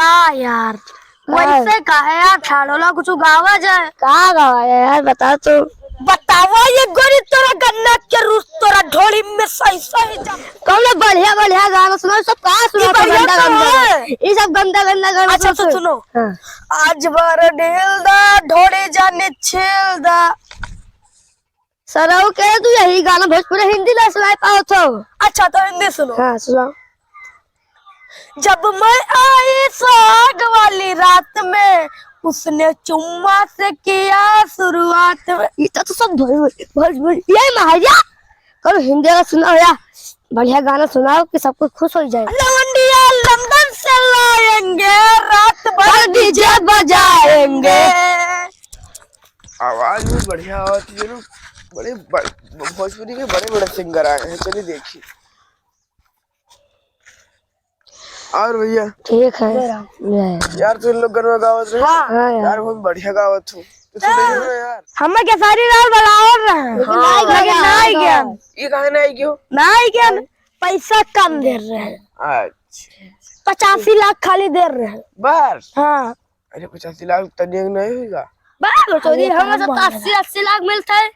का यार वैसे काहे यार ठाड़ोला कुछ गावा जाए। कहाँ गावा है यार, बता तो। बतावा ये गोरी तोरा गन्ना के रूस तोरा ढोली में सही सही कौन बढ़िया बढ़िया गाना सुना, सब कहाँ सुना तो गंदा गंदा, ये सब गंदा गंदा गाना। अच्छा तो सुनो, हाँ। आज बार ढेल दा ढोले जाने छेल दा। सराऊ कह तू यही गाना भोजपुरी हिंदी ना सुनाई पाओ तो। अच्छा तो हिंदी सुनो। हाँ सुनाओ। जब मैं आई सुहाग वाली रात में उसने चुम्मा से किया शुरुआत में। ये तो सब भोजपुरी ये महाराजा। कल हिंदी का सुनाओ या बढ़िया गाना सुनाओ कि सब कुछ खुश हो जाए। लवंडिया लंदन से लाएंगे रात भर डीजे बजाएंगे। आवाज भी बढ़िया होती है ना, बड़े भोजपुरी के बड़े बड़े सिंगर आए हैं, चलिए देखिए। और भैया ठीक है यार, तुम लोग गनवा गावत रहे। हाँ यार बहुत बढ़िया गावत हो तो सुनिए ना यार। हमें क्या सारी रात बराबर रहे, लेकिन नहीं गया। ये कहा नहीं क्यों नहीं गया, पैसा कम दे रहे हैं। अच्छा 85 लाख खाली दे रहे हैं बस। हाँ अरे 85 लाख तनिक नहीं होगा। बस चौधरी हमें तो 80 लाख मिलता है।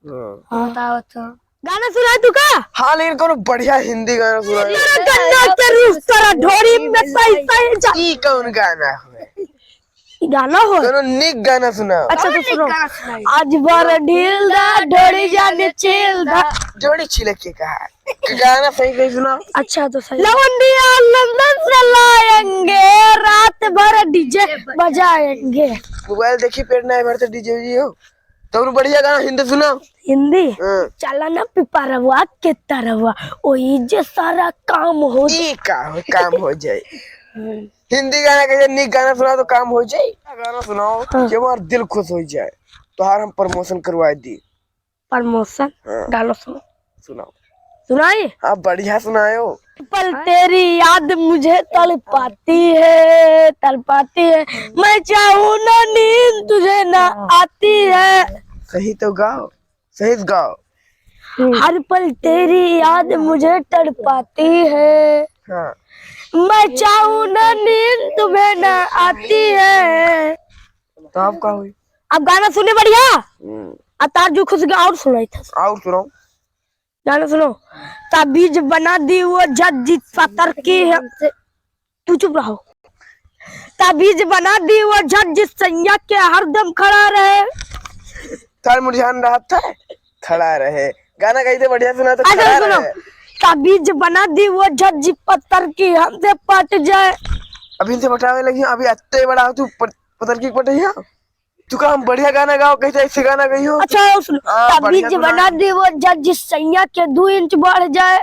हाँ। बताओ तो गाना सुना तू का। हाँ लेकिन कोनो बढ़िया हिंदी गाना सुना। गन्ना के रूस तोरा ढोरी में पैसा ई कौन गाना है? गाना हो। कोनो निक गाना सुना। अच्छा तो सुनो, आज बार ढील दा ढोरी जाने छेल दा। जोड़ी छिलक के कहा गाना सही सही सुना। अच्छा तो सही। लवंडिया लंदन से लाएंगे रात भर डीजे बजाएंगे। मोबाइल देखी पेट नहीं भरते डीजे जी हो तो बढ़िया गाना हिंदी सुना। हिंदी हाँ। चला ना पिपरवा के तरवा ओही जे सारा काम हो काम हो जाए। हिंदी गाना कैसे निक गाना सुना तो काम हो जाए। गाना सुनाओ कि हमारा दिल खुश हो जाए तो हार हम प्रमोशन करवा दी। प्रमोशन गाना सुनो। सुनाओ सुनाइए। हाँ बढ़िया सुनाओ। पल तेरी याद मुझे तड़पाती है तड़पाती है, मैं चाहूँ ना नींद तुझे ना आती है। सही तो गाओ, सही गाओ। हर पल तेरी याद मुझे तड़पाती है, हाँ मैं चाहूँ ना नींद तुम्हें ना आती है। तो आप क्या हुई? अब गाना सुने बढ़िया। अब तार जो खुश गा और सुनाई था। और सुनाओ गाना सुनो। ताबीज बना दी वो जज जिस पत्थर की है। तू चुप रहो। ताबीज बना दी वो जज जिस सैया के हरदम खड़ा रहे। तार मुरझान रहा था खड़ा रहे। गाना गाइते बढ़िया सुना तो खड़ा सुनो। रहे। ताबीज बना दी वो जज जिस पत्थर की हमसे पट जाए। अभी से पटावे लगी अभी अत्ते बड़ा तू पत्थर की पटिया। तू का हम बढ़िया गाना गाओ कैसे ऐसे गाना गई हो। अच्छा सुनो। ताबीज बना दी वो जज जिस सैया के 2 इंच बढ़ जाए।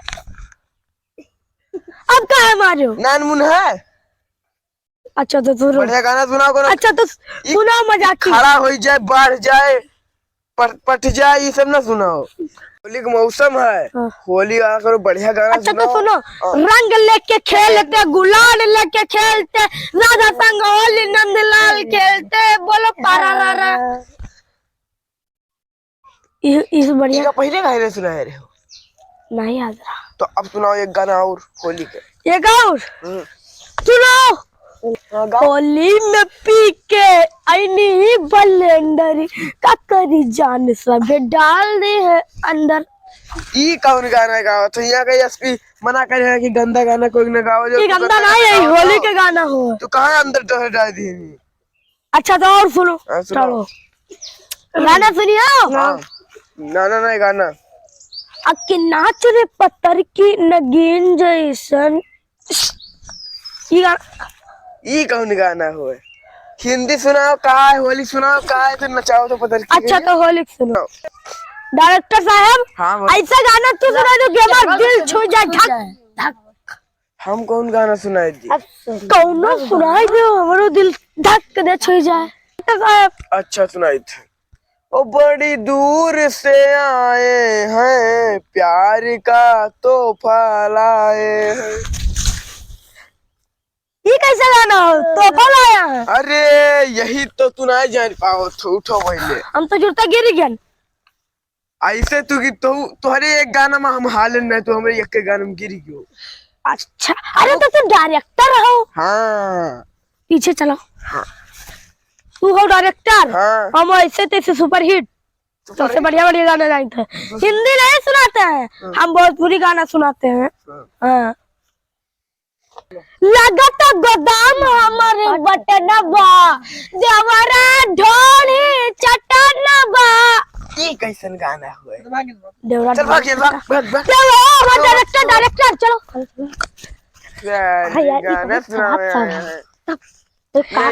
अब कहा है मारे हो? नान मुन है। अच्छा तो सुनो बढ़िया गाना सुनाओ। अच्छा तो सुनाओ मजाक खड़ा हो जाए बढ़ जाए पट जाए ये सब ना सुनाओ। होली का मौसम है। होली आ करो बढ़िया गाना अच्छा सुनाओ। तो सुनो। रंग लेके खेलते गुलाल लेके खेलते राधा संग होली नंदलाल खेलते बोलो पारा लारा। इस बढ़िया पहले गाने सुनाए रहे हो नहीं याद रहा। तो अब सुनाओ एक गाना और होली के। एक और सुनाओ। होली में पी के आईनी ही बलेंडरी ककरी जान सब डाल दी है अंदर। ये कौन गाना गाओ तो यहाँ का एसपी मना करे है कि गंदा गाना कोई ना गाओ। जो गंदा नहीं है होली का गाना हो। तो कहाँ अंदर तो डाल दी। अच्छा तो और सुनो। चलो गाना सुनियो। ना ना ना गाना अक्की नाच रे पत्थर की नगीन जैसन। ये कौन गाना हो? हिंदी सुनाओ कहा है, होली सुनाओ कहा है, तो नचाओ तो पत्थर की। अच्छा तो होली सुनो। डायरेक्टर साहब हाँ ऐसा गाना तू सुना दो कि हमारा दिल छू जाए धक धक। हम कौन गाना सुनाए दी? कौनो सुनाई दो हमारो दिल धक दे छू जाए साहब। अच्छा सुनाई थे। ओ बड़ी दूर से आए हैं प्यार का तोहफा लाए हैं। ये कैसा गाना हो तोहफा लाया है? अरे यही तो तू नहीं जान पाओ तो उठो पहले। हम तो जुड़ता गिर गया। ऐसे तू की तुम्हारे एक गाना में हम हालन नहीं तो हमारे एक गाना में गिरी क्यों? अच्छा अरे तो तू डायरेक्टर हो। हाँ पीछे चलो। हाँ। तू हो डायरेक्टर, हाँ। हम ऐसे तैसे सुपर हिट सबसे बढ़िया बढ़िया गाना गाते हैं। हिंदी नहीं सुनाते हैं, हम भोजपुरी गाना सुनाते हैं। हाँ। लगता गोदाम हमारे बटनबा, देवरा ढोली चटनबा। ये कैसन गाना हुआ है? देवरा चल भाग भाग चलो डायरेक्टर डायरेक्टर चलो। गाना सुना